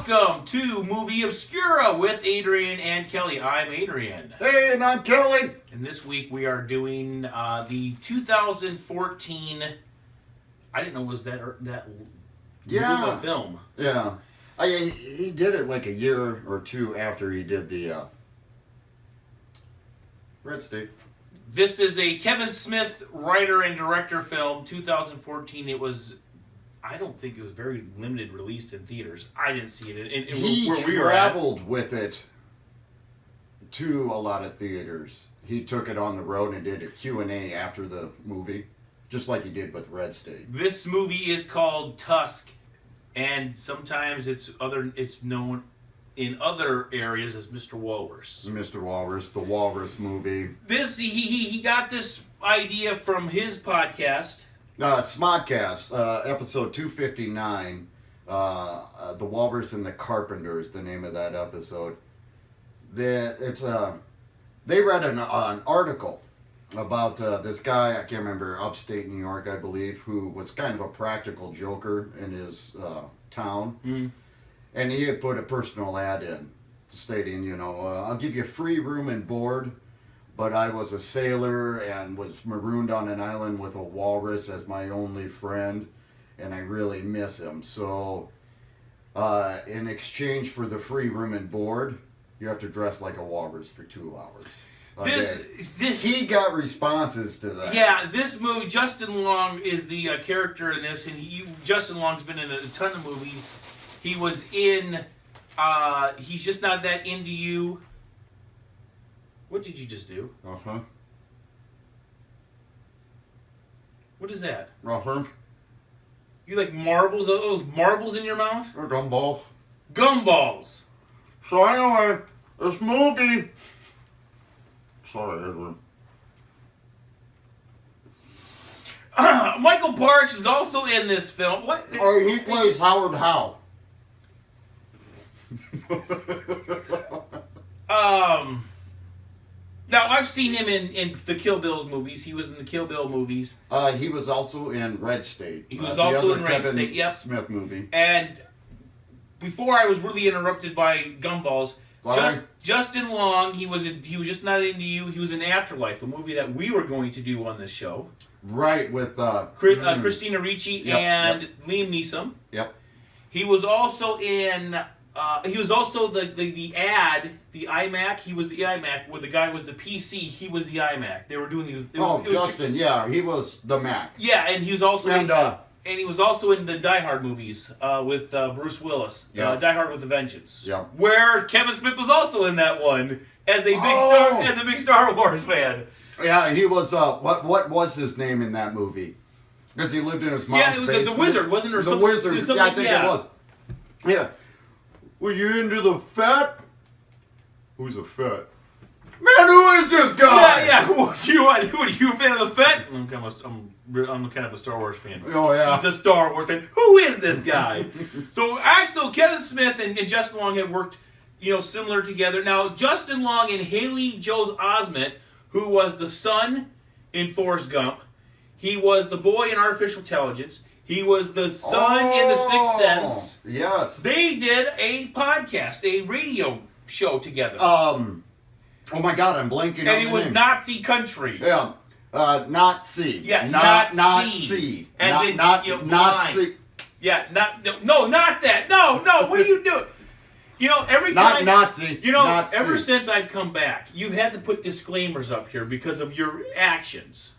Welcome to Movie Obscura with Adrian and Kelly. I'm Adrian. Hey, and I'm Kelly. And this week we are doing the 2014. I didn't know it was that new of a film. Yeah, he did it like a year or two after he did the Red State. This is a Kevin Smith writer and director film, 2014. It was. I don't think it was very limited released in theaters. I didn't see it. He traveled with it to a lot of theaters. He took it on the road and did a Q&A after the movie, just like he did with Red State. This movie is called Tusk, and sometimes it's known in other areas as Mr. Walrus. Mr. Walrus, the Walrus movie. He got this idea from his podcast. Smodcast, episode 259, The Walrus and the Carpenter is the name of that episode. They read an article about this guy, I can't remember, upstate New York, I believe, who was kind of a practical joker in his town. Mm. And he had put a personal ad in stating, I'll give you free room and board, but I was a sailor and was marooned on an island with a walrus as my only friend, and I really miss him. So, in exchange for the free room and board, you have to dress like a walrus for 2 hours. He got responses to that. Yeah, this movie, Justin Long is the character in this, and Justin Long's been in a ton of movies. He was in, He's Just Not That Into You. What did you just do? Uh-huh. What is that? Uh-huh. You like marbles? Those marbles in your mouth? Or gumballs. Gumballs. So anyway, this movie... Sorry, Edwin. Michael Parks is also in this film. What? Oh, he plays Howard Howe. Now, I've seen him in the Kill Bill movies. He was in the Kill Bill movies. He was also in Red State. He was also in Red State, yep. Smith movie. And before I was really interrupted by Gumballs, Justin Long, he was Just Not Into You. He was in Afterlife, a movie that we were going to do on this show. Right, with Christina Ricci and Liam Neeson. Yep. He was also in... he was also the ad, the iMac. He was the iMac, where the guy was the PC. He was the iMac. They were doing the... Justin, yeah, he was the Mac. Yeah, and he was also and he was also in the Die Hard movies with Bruce Willis. Yeah. Die Hard with a Vengeance. Yeah. Where Kevin Smith was also in that one as a big Star Wars fan. Yeah, he was. What was his name in that movie? Because he lived in his mom's basement. The Wizard, wasn't there? The Wizard. Yeah, I think it was. Yeah. Were you into the Fett? Who's a Fett? Man, who is this guy? Yeah. Who are you a fan of the Fett? I'm kind of a Star Wars fan. Oh yeah. He's a Star Wars fan. Who is this guy? So Kevin Smith and Justin Long have worked, similar together. Now Justin Long and Haley Joel Osment, who was the son in Forrest Gump, he was the boy in Artificial Intelligence. He was the son in The Sixth Sense. Yes. They did a podcast, a radio show together. Oh my God, I'm blanking on the name. And it was Nazi Country. Yeah. Nazi. Yeah, Nazi. As in, Nazi. Yeah, not that. No, what are you doing? Every time... Not Nazi. Nazi. Ever since I've come back, you've had to put disclaimers up here because of your actions.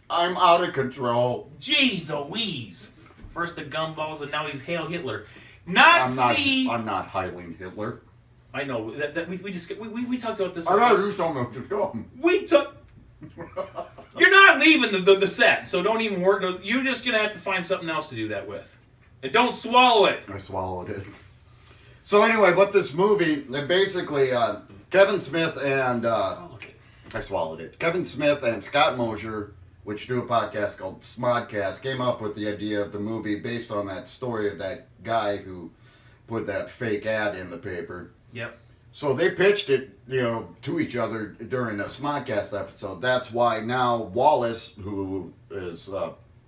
I'm out of control. Jeez Louise. First the Gumballs, and now he's Hail Hitler. Nazi... I'm not Heiling Hitler. I know. That we talked about this. I know you told me to go. You're not leaving the set, so don't even work. You're just going to have to find something else to do that with. And don't swallow it. I swallowed it. So anyway, what this movie, basically, Kevin Smith and... I swallowed it. Kevin Smith and Scott Mosier, which do a podcast called Smodcast, came up with the idea of the movie based on that story of that guy who put that fake ad in the paper. Yep. So they pitched it, to each other during a Smodcast episode. That's why now Wallace, who is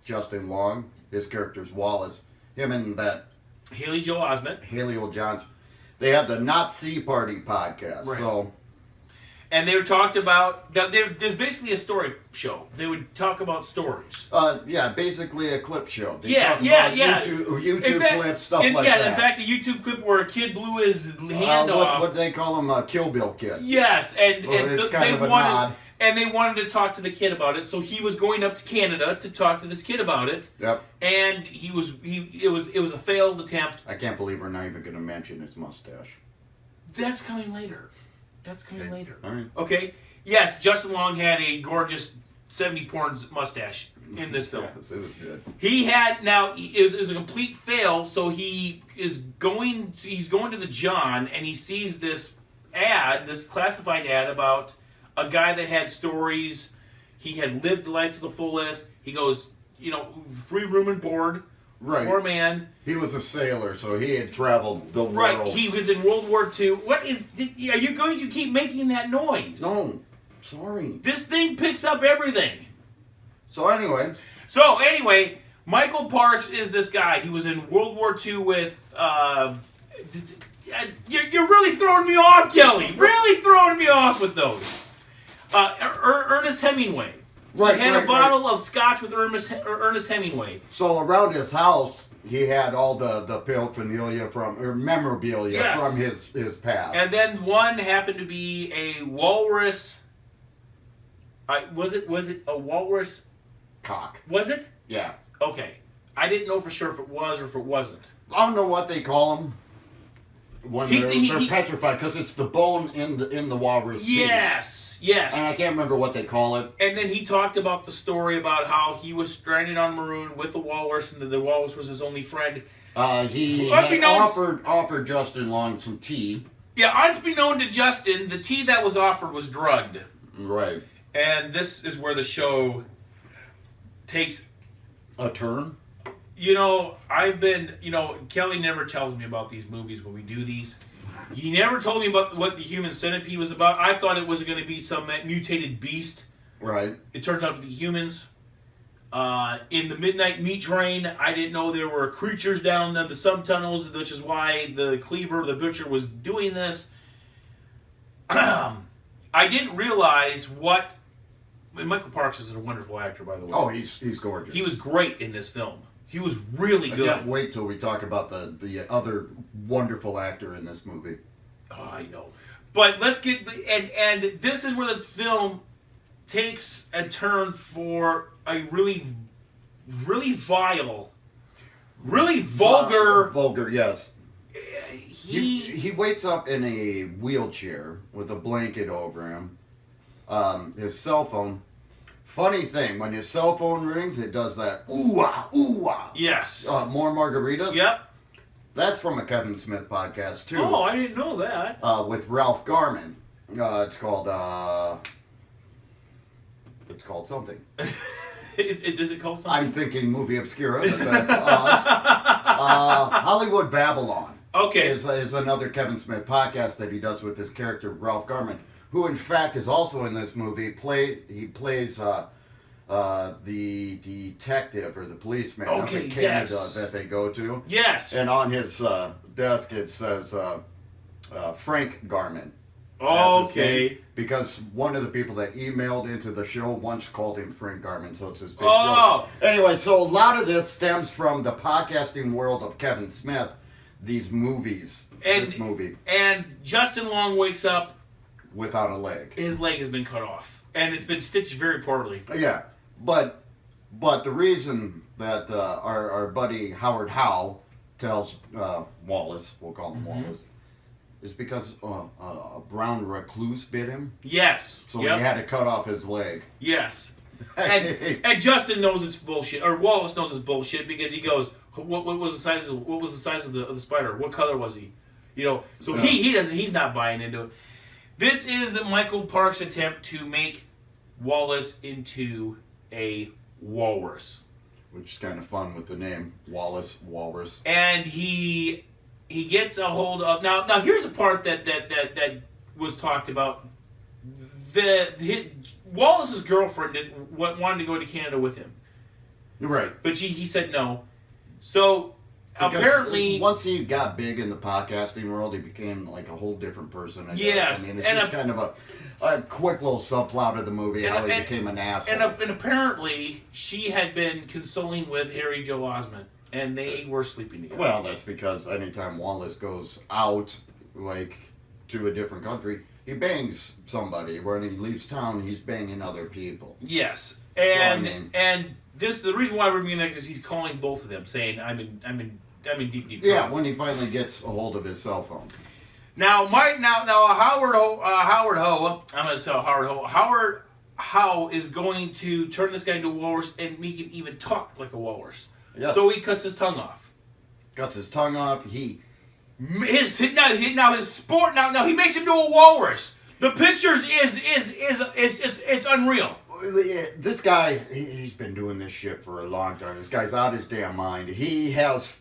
Justin Long, his character's Wallace, him and that Haley Joel Osment. Haley Joel Johns, They had the Nazi Party podcast. Right. So, and they were talked about. There's basically a story show. They would talk about stories. yeah, basically a clip show. They Yeah, talk yeah, about yeah. YouTube clips, stuff like yeah, that. in fact, a YouTube clip where a kid blew his hand off. What they call him, Kill Bill kid. Yes, and Well, so it's kind they of a wanted, nod. and they wanted to talk to the kid about it. So he was going up to Canada to talk to this kid about it. Yep. And it was a failed attempt. I can't believe we're not even going to mention his mustache. That's coming later. That's coming later. All right. Okay. Yes, Justin Long had a gorgeous 70 porns mustache in this film. Yes, it was good. He had it was a complete fail. So he's going to the John, and he sees this classified ad about a guy that had stories. He had lived life to the fullest. He goes, free room and board, Right. 4-man. He was a sailor, so he had traveled the Right, world. he was in World War II. Are you going to keep making that noise? No, sorry. This thing picks up everything. So anyway, Michael Parks is this guy. He was in World War II with. You're really throwing me off, Kelly. Really throwing me off with those. Ernest Hemingway. Right, He had right, a bottle of scotch with Ernest Hemingway. so around his house, he had all the paraphernalia memorabilia Yes. from his past. And then one happened to be a walrus. Was it a walrus? Cock. Was it? Yeah. Okay. I didn't know for sure if it was or if it wasn't. I don't know what they call them when they're petrified, because it's the bone in the walrus. Yes. Teeth. And I can't remember what they call it. And then he talked about the story about how he was stranded on Maroon with the walrus, and the walrus was his only friend. He had offered Justin Long some tea. Yeah, unbeknown to Justin, the tea that was offered was drugged. Right. And this is where the show takes a turn. Kelly never tells me about these movies when we do these. He never told me about what the Human Centipede was about. I thought it was going to be some mutated beast. Right. It turns out to be humans. In the Midnight Meat Train, I didn't know there were creatures down in the subtunnels, which is why the Cleaver, the Butcher, was doing this. I didn't realize what... Michael Parks is a wonderful actor, by the way. Oh, he's gorgeous. He was great in this film. He was really good. I can't wait till we talk about the other wonderful actor in this movie. Oh, I know. But let's get... And this is where the film takes a turn for a really, really vile, really vulgar... Vulgar, yes. He wakes up in a wheelchair with a blanket over him. His cell phone. Funny thing, when his cell phone rings, it does that ooh-ah, ooh-ah. Yes. More margaritas? Yep. That's from a Kevin Smith podcast, too. Oh, I didn't know that. With Ralph Garman. It's called something. Is it called something? I'm thinking movie Obscura, but that's us. Hollywood Babylon. Okay. Is another Kevin Smith podcast that he does with this character, Ralph Garman, who in fact is also in this movie. He plays the detective or the policeman up in Canada that they go to. Yes. And on his desk it says Frank Garman. Okay. Because one of the people that emailed into the show once called him Frank Garman, so it's his big Oh. joke. Anyway, so a lot of this stems from the podcasting world of Kevin Smith. These movies, this movie. And Justin Long wakes up without a leg. His leg has been cut off, and it's been stitched very poorly. Yeah, but the reason that our buddy Howard Howe tells Wallace, we'll call him Wallace, is because a brown recluse bit him. Yes. So he had to cut off his leg. Yes. And Justin knows it's bullshit, or Wallace knows it's bullshit because he goes, "What was the size of the spider? What color was he?" So he doesn't. He's not buying into it. This is Michael Parks' attempt to make Wallace into a walrus, which is kind of fun with the name Wallace Walrus. And he gets a hold of now. Here's the part that was talked about. Wallace's girlfriend wanted to go to Canada with him. Right. But he said no. So Because apparently, once he got big in the podcasting world, he became like a whole different person. I guess. Yes, I mean, it's just kind of a quick little subplot of the movie how he became an asshole. And apparently, she had been consoling with Harry Joe Osment, and they were sleeping together. Well, that's because anytime Wallace goes out, like to a different country, he bangs somebody. When he leaves town, he's banging other people. Yes, and So, I mean, and the reason why we're being that is he's calling both of them, saying I'm in deep trouble. yeah, when he finally gets a hold of his cell phone. Now Howard Ho, I'm gonna say Howard Howe is going to turn this guy into a walrus and make him even talk like a walrus. Yes. So he cuts his tongue off. Cuts his tongue off. He His sport now he makes him into a walrus. The pictures it's unreal. This guy, he's been doing this shit for a long time. This guy's out his damn mind. He has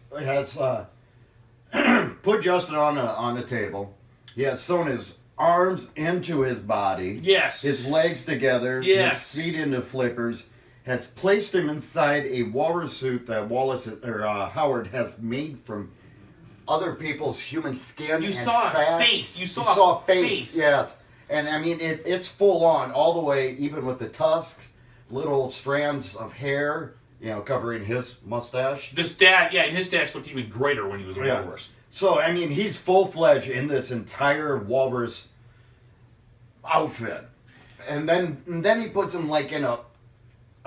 put Justin on a table. He has sewn his arms into his body. Yes. His legs together. Yes. His feet into flippers. Has placed him inside a walrus suit that Howard has made from other people's human skin. You and saw fat. a face. You saw a a face. Yes. And I mean, it's full on all the way, even with the tusks, little strands of hair, covering his mustache. His stash looked even greater when he was a walrus. So, I mean, he's full-fledged in this entire walrus outfit. And then he puts him like in a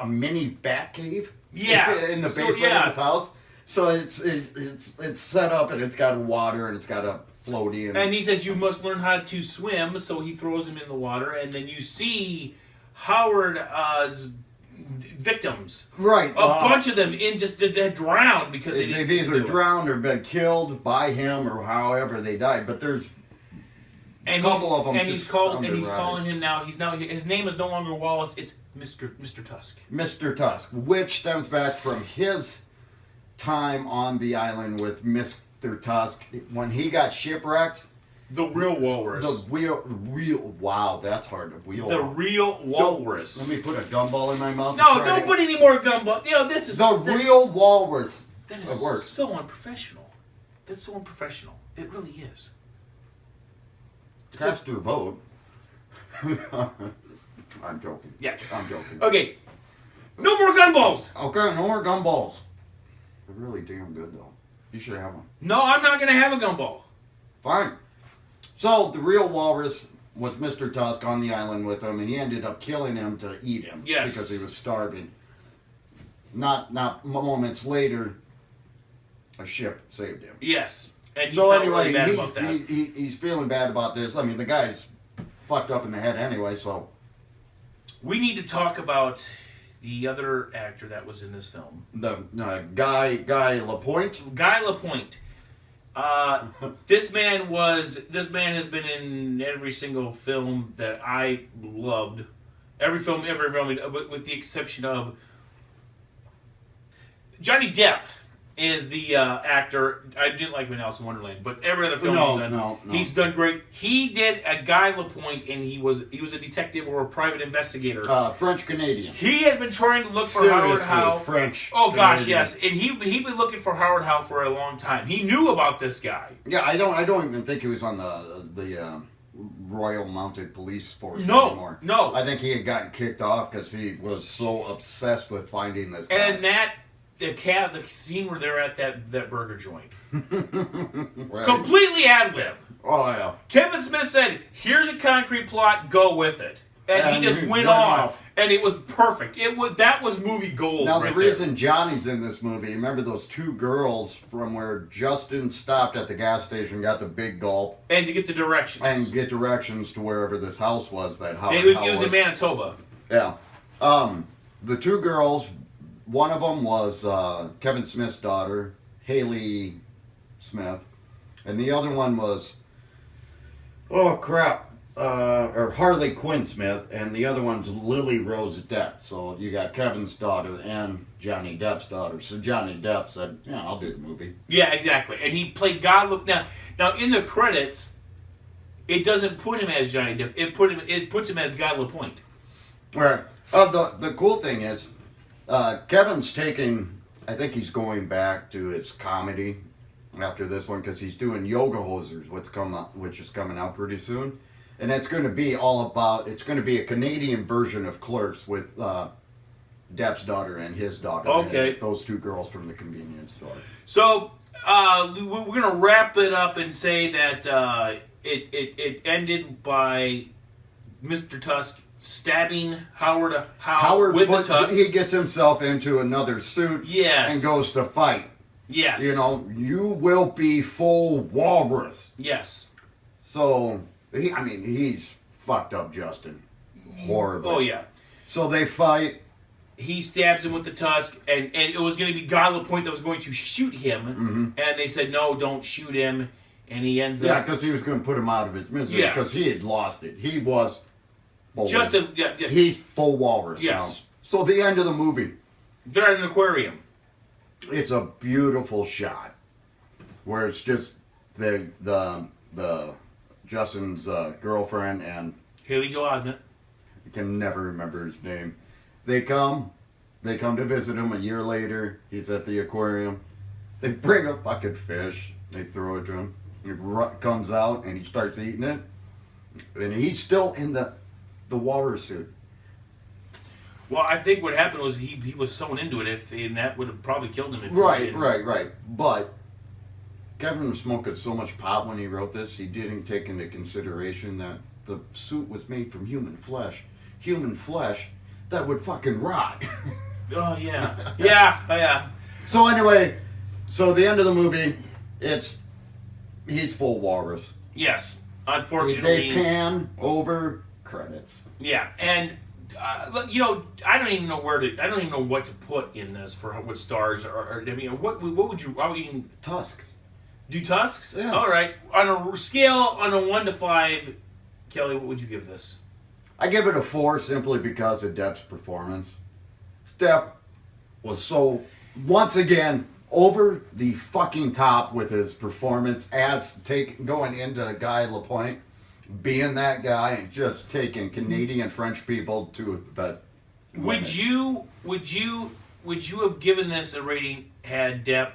mini bat cave. Yeah. In the basement of his house. So it's set up and it's got water and it's got a floaty. And he says you must learn how to swim, so he throws him in the water, and then you see Howard's victims. Right. A bunch of them just drowned because they've either drowned or been killed by him or however they died. But there's a couple of them. And he's calling him now. His name is no longer Wallace. It's Mr. Tusk. Mr. Tusk, which stems back from his time on the island with Mr. Tusk when he got shipwrecked. The real walrus. The real. Wow, that's hard to wheel. The real walrus. Let me put a gumball in my mouth. No, don't put any more gumball. This is real walrus. That is so unprofessional. That's so unprofessional. It really is. Cast your vote. I'm joking. Yeah, I'm joking. Okay. No more gumballs. Okay, no more gumballs. They're really damn good though. You should have one. No, I'm not gonna have a gumball. Fine. So the real walrus was Mr. Tusk on the island with him, and he ended up killing him to eat him. Yes. Because he was starving. Not moments later, a ship saved him. Yes. And So really anyway, bad about that. he's feeling bad about this. I mean, the guy's fucked up in the head anyway, so. We need to talk about the other actor that was in this film. The Guy Lapointe. Guy Lapointe. This man has been in every single film that I loved. Every film, with the exception of Johnny Depp is the actor. I didn't like him in Alice in Wonderland, but every other film he's done great. He did a Guy Lapointe, and he was a detective or a private investigator. French Canadian. He has been trying to look for Howard Howe. French. Oh gosh, Canadian. yes, and he'd been looking for Howard Howe for a long time. He knew about this guy. Yeah, I don't even think he was on the Royal Mounted Police Force anymore. No, I think he had gotten kicked off because he was so obsessed with finding this guy. and the scene where they're at that burger joint, Right. completely ad lib. Oh yeah. Kevin Smith said, "Here's a concrete plot, go with it," and he just went off, and it was perfect. That was movie gold. Now right the reason Johnny's in this movie, remember those two girls from where Justin stopped at the gas station, got the big gulp, and to get the directions, and get directions to wherever this house was that Howard it Howe was in Manitoba. Yeah. The two girls, one of them was Kevin Smith's daughter, Haley Smith, and the other one was, or Harley Quinn Smith, and the other one's Lily Rose Depp. So you got Kevin's daughter and Johnny Depp's daughter. So Johnny Depp said, "Yeah, I'll do the movie." Yeah, exactly. And he played God. Now in the credits, it doesn't put him as Johnny Depp. It puts him as Guy Lapointe. Right. The cool thing is, Kevin's taking I think he's going back to his comedy after this one because he's doing Yoga Hosers, which is coming out pretty soon, and it's going to be all about. It's going to be a Canadian version of Clerks with Depp's daughter and his daughter. Okay. Those two girls from the convenience store. So we're going to wrap it up and say that it ended by Mr. Tusk stabbing Howard with the Tusk. He gets himself into another suit. Yes. And goes to fight. Yes. You know, you will be full Walrus. Yes. So, he's fucked up, Justin. Horribly. Oh, yeah. So they fight. He stabs him with the Tusk, and it was going to be Guy Lapointe that was going to shoot him. Mm-hmm. And they said, no, don't shoot him. And he ends up... Yeah, because he was going to put him out of his misery. Because he had lost it. He was... He's full Walrus now. So the end of the movie. They're at an aquarium. It's a beautiful shot. Where it's just the Justin's girlfriend and... Haley Joel Osment. I can never remember his name. They come to visit him a year later. He's at the aquarium. They bring a fucking fish. They throw it to him. He comes out and he starts eating it. And he's still in the walrus suit. Well, I think what happened was he was sewn into it, and that would have probably killed him. Right. But Kevin was smoking so much pot when he wrote this, he didn't take into consideration that the suit was made from human flesh. Human flesh that would fucking rot. Oh, yeah. Yeah. So anyway, the end of the movie, he's full walrus. Yes. Unfortunately. They pan over credits. Yeah, and I don't even know what to put in this for what stars or what would you Tusk. Do Tusks? Yeah. All right. On a scale on a 1 to 5, Kelly, what would you give this? I give it a 4 simply because of Depp's performance. Depp was so, once again, over the fucking top with his performance as going into Guy Lapointe, being that guy and just taking Canadian French people to the limit. Would you have given this a rating had Depp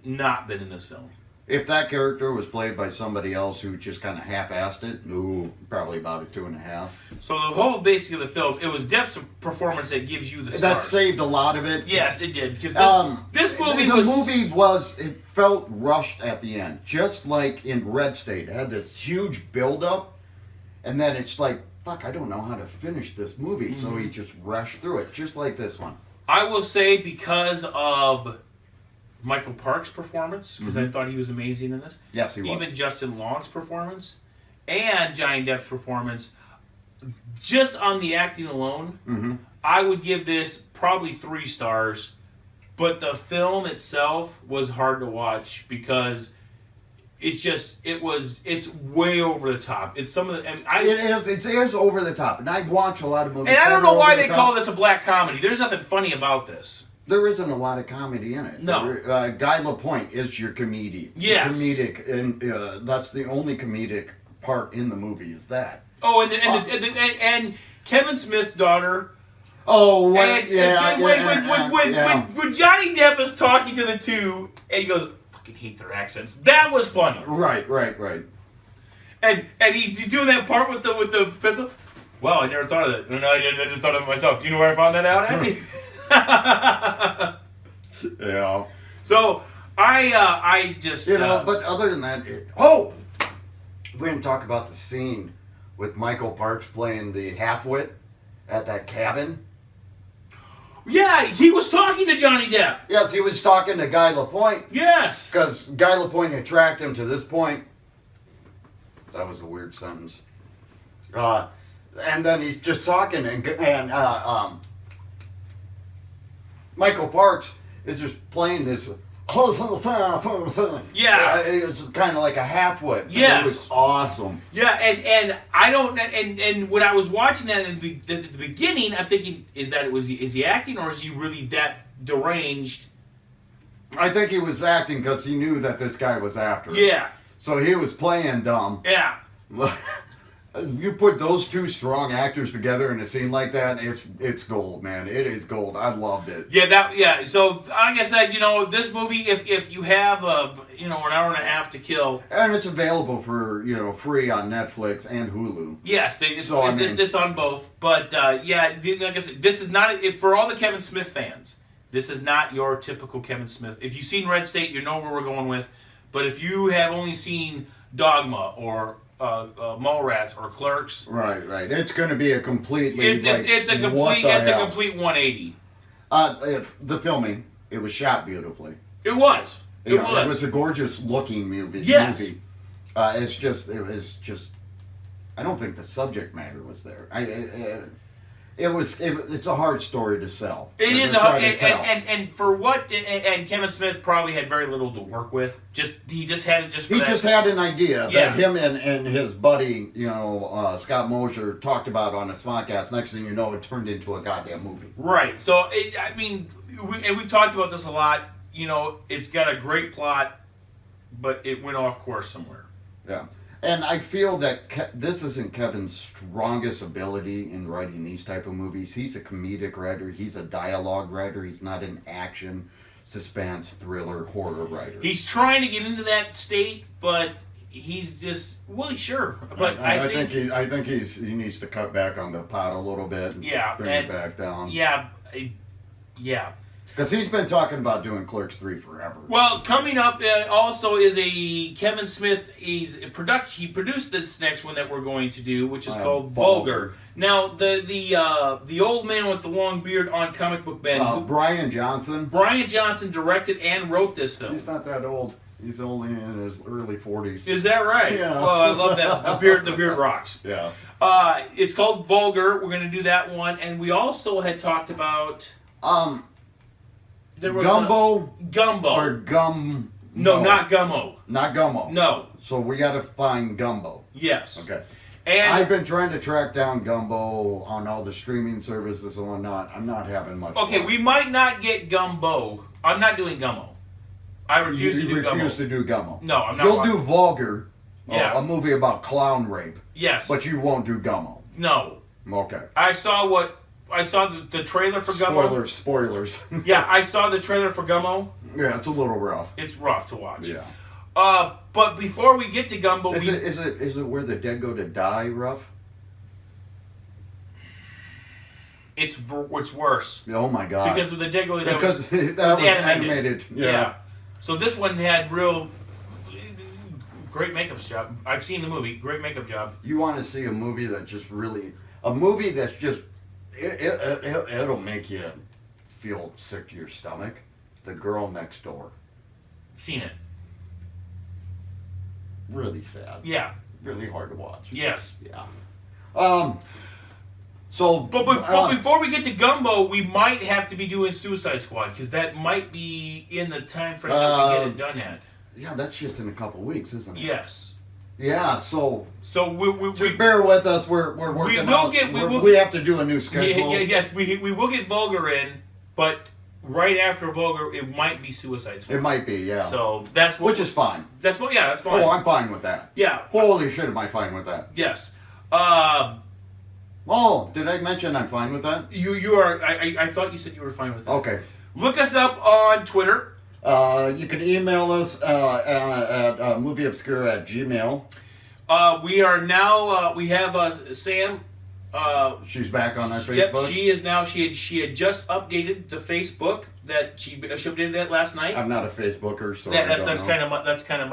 not been in this film? If that character was played by somebody else who just kind of half-assed it, probably about a 2.5. So the whole basic of the film, it was Depp's performance that gives you the stars. That saved a lot of it. Yes, it did. Because this movie it felt rushed at the end. Just like in Red State. It had this huge build-up, and then it's like, fuck, I don't know how to finish this movie. Mm-hmm. So he just rushed through it, just like this one. I will say because of Michael Park's performance, because I thought he was amazing in this. Yes, he was. Even Justin Long's performance and Johnny Depp's performance, just on the acting alone, I would give this probably 3 stars. But the film itself was hard to watch because it's way over the top. It's some of the... It is over the top. And I watch a lot of movies. And I don't know why they call this a black comedy. There's nothing funny about this. There isn't a lot of comedy in it. No. Guy Lapointe is your comedic. Yes. Comedic, and that's the only comedic part in the movie is that. Oh, and Kevin Smith's daughter. Oh, when Johnny Depp is talking to the two, and he goes, I fucking hate their accents. That was funny. Right. And he's doing that part with the pencil. Well, I never thought of it. No, I just thought of it myself. Do you know where I found that out, Andy? Yeah. So I just but other than that, we didn't talk about the scene with Michael Parks playing the half-wit at that cabin. Yeah, he was talking to Johnny Depp. Yes, he was talking to Guy Lapointe. Yes, because Guy Lapointe had tracked him to this point. That was a weird sentence. And then he's just talking, and Michael Parks is just playing this. Yeah, it's kind of like a half-wit. Yes, it was awesome. Yeah, and I don't. And when I was watching that at the beginning, I'm thinking, is he acting or is he really that deranged? I think he was acting because he knew that this guy was after him. Yeah. So he was playing dumb. Yeah. You put those two strong actors together in a scene like that, it's gold, man. It is gold. I loved it. Yeah. So like I said, this movie, if you have an hour and a half to kill, And it's available for free on Netflix and Hulu. yes, it's on both. But like I said, this is not for all the Kevin Smith fans. This is not your typical Kevin Smith. If you've seen Red State, you know where we're going with. But if you have only seen Dogma or Mallrats or Clerks, Right. It's going to be a completely. It's a complete 180. The filming, it was shot beautifully. It was. It was a gorgeous looking movie. Yes. It was just. I don't think the subject matter was there. It's a hard story to sell. It is a hard, and for what, and Kevin Smith probably had very little to work with. He just had an idea that him and his buddy, Scott Mosier, talked about on a podcast. Next thing you know, it turned into a goddamn movie. Right. So we've talked about this a lot. It's got a great plot, but it went off course somewhere. Yeah. And I feel that this isn't Kevin's strongest ability in writing these type of movies. He's a comedic writer. He's a dialogue writer. He's not an action, suspense, thriller, horror writer. He's trying to get into that state, but he's just sure. But I think he needs to cut back on the pot a little bit. And bring it back down. Yeah. Because he's been talking about doing Clerks 3 forever. Well, coming up also is a Kevin Smith. He produced this next one that we're going to do, which is called Vulgar. Now, the old man with the long beard on Comic Book Ben. Brian Johnson. Brian Johnson directed and wrote this film. He's not that old. He's only in his early 40s. Is that right? Yeah. Well, I love that. The beard rocks. Yeah. It's called Vulgar. We're going to do that one. And we also had talked about... Gumbo? Gumbo. Or Gum... No, not Gummo. Not Gummo. No. So we got to find Gumbo. Yes. Okay. And I've been trying to track down Gumbo on all the streaming services and whatnot. I'm not having much Okay, luck. we might not get Gumbo. I'm not doing Gummo. I refuse to do Gummo. You refuse to do Gummo. No, I'm not. You'll do Vulgar. Yeah. A movie about clown rape. Yes. But you won't do Gummo. No. Okay. I saw the trailer for Gummo. Spoilers. Yeah, I saw the trailer for Gummo. Yeah, it's a little rough. It's rough to watch. Yeah. But before we get to Gumbo, is it where the dead go to die rough? It's worse. Oh my god. Because of the dead go to die. Because that was animated. Yeah. So this one had real great makeup job. I've seen the movie. Great makeup job. You want to see a movie that just really... A movie that's just... It'll make you feel sick to your stomach. The Girl Next Door. Seen it. Really sad. Yeah. Really hard to watch. Yes. Yeah. But before we get to Gumbo, we might have to be doing Suicide Squad because that might be in the time frame that we get it done at. Yeah, that's just in a couple weeks, isn't it? Yes. Yeah, so we just bear with us. We're working out. We have to do a new schedule. Yes, we will get Vulgar in, but right after Vulgar, it might be Suicide Squad. It might be, yeah. So that's what. Which is fine. That's fine. Oh, I'm fine with that. Yeah. Holy shit, am I fine with that? Yes. Oh, did I mention I'm fine with that? You are. I thought you said you were fine with that. Okay. Look us up on Twitter. You can email us at movieobscura@gmail. We are now. We have Sam. She's back on our Facebook. Yep, she is now. She had just updated the Facebook that she updated that last night. I'm not a Facebooker, so that's kind of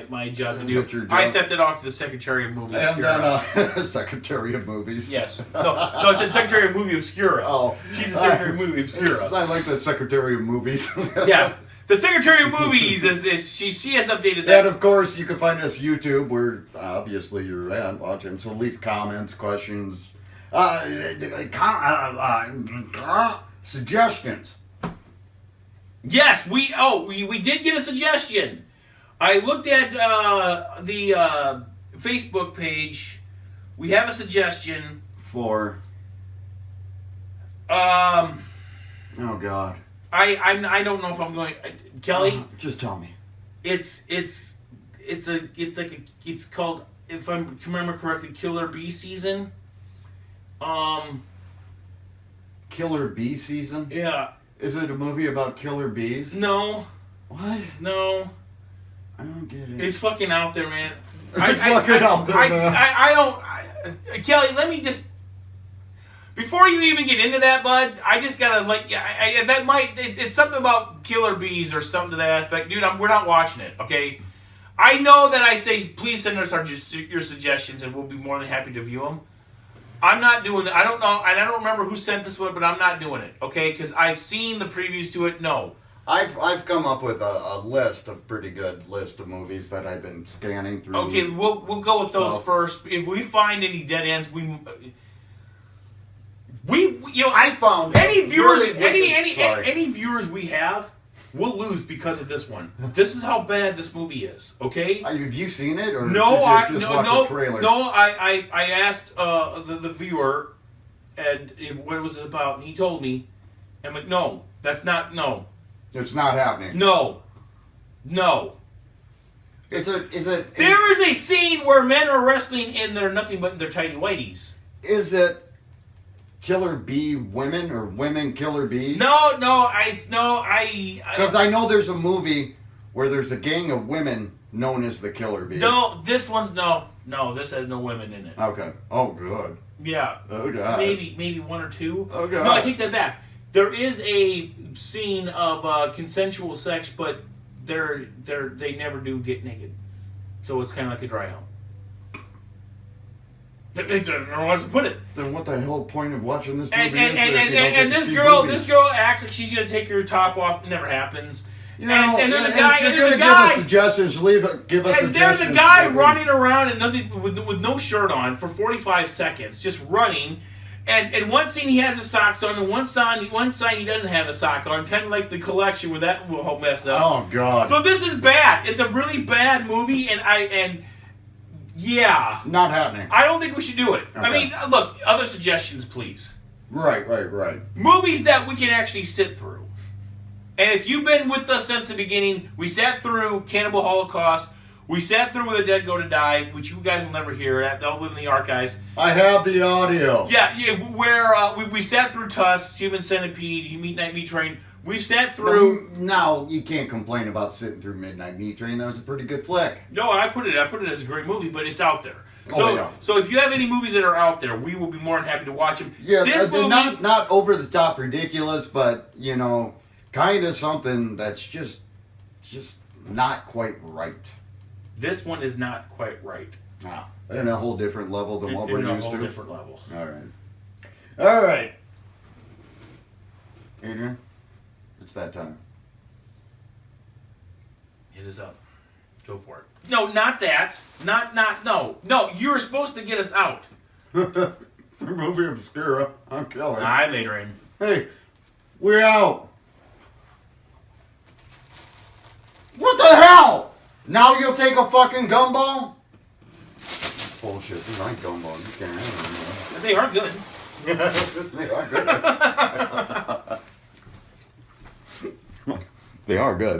my job to do. Job. I sent it off to the Secretary of Movie Obscura. And then Secretary of Movies. Yes. No, I said Secretary of Movie Obscura. Oh, she's the Secretary of Movie Obscura. I like the Secretary of Movies. Yeah. The Secretary of Movies she has updated that. And of course, you can find us YouTube, where obviously you're at watching. So leave comments, questions, suggestions. Yes, we did get a suggestion. I looked at the Facebook page. We have a suggestion for. Oh God. I don't know if I'm going. Kelly, just tell me. It's called if I remember correctly, Killer Bee season. Killer Bee season? Yeah. Is it a movie about killer bees? No. What? No. I don't get it. It's fucking out there, man. It's fucking out there, man. I don't... Kelly, let me just... Before you even get into that, bud, I just gotta that might... It's something about killer bees or something to that aspect. Dude, we're not watching it, okay? I know that I say, please send us your suggestions and we'll be more than happy to view them. I'm not doing that. I don't know, and I don't remember who sent this one, but I'm not doing it, okay? Because I've seen the previews to it. No. I've come up with a list of pretty good list of movies that I've been scanning through. Okay, we'll go with those first. If we find any dead ends, we I found any viewers really any viewers we have, we'll lose because of this one. This is how bad this movie is. Okay. Have you seen it or no? did you just watch the trailer? I asked the viewer, and what was it about, and he told me. I'm like, no, that's not no. It's not happening. No. There is a scene where men are wrestling and they're nothing but their tighty whities. Is it killer bee women or women killer bees? No. Because I know there's a movie where there's a gang of women known as the killer bees. No, this one's no. This has no women in it. Okay. Oh, good. Yeah. Oh, God. Maybe one or two. Oh, God. No, I take that back. There is a scene of consensual sex, but they never do get naked, so it's kind of like a dry hump. I don't know how else to put it. Then what the hell point of watching this movie And this girl acts like she's gonna take her top off. It never happens. You know, and there's a guy. Give us suggestions. Give us and suggestions. there's a guy running around and nothing with no shirt on for 45 seconds, just running. And one scene he has his socks on, and one side he doesn't have a sock on, kind of like the collection where that whole messed up. Oh, God. So this is bad. It's a really bad movie, and yeah. Not happening. I don't think we should do it. Okay. I mean, look, other suggestions, please. Right. Movies that we can actually sit through. And if you've been with us since the beginning, we sat through Cannibal Holocaust. We sat through Where the Dead Go to Die, which you guys will never hear. That'll live in the archives. I have the audio. Yeah, where we sat through Tusk, Human Centipede, Midnight Meat Train. We've sat through... Now, you can't complain about sitting through Midnight Meat Train. That was a pretty good flick. No, I put it as a great movie, but it's out there. So if you have any movies that are out there, we will be more than happy to watch them. Yeah, this movie, not over the top ridiculous, but, kind of something that's just not quite right. This one is not quite right. Ah, in a whole different level than what we're used to. In a whole different level. All right. Adrian, it's that time. Hit us up. Go for it. No, not that. No. You were supposed to get us out. For movie Obscura, I'm Kelly. I made her in. Hey, we're out. What the hell? Now you'll take a fucking gumball? Bullshit. These aren't gumballs. You can't have them. They are good. They are good. They are good.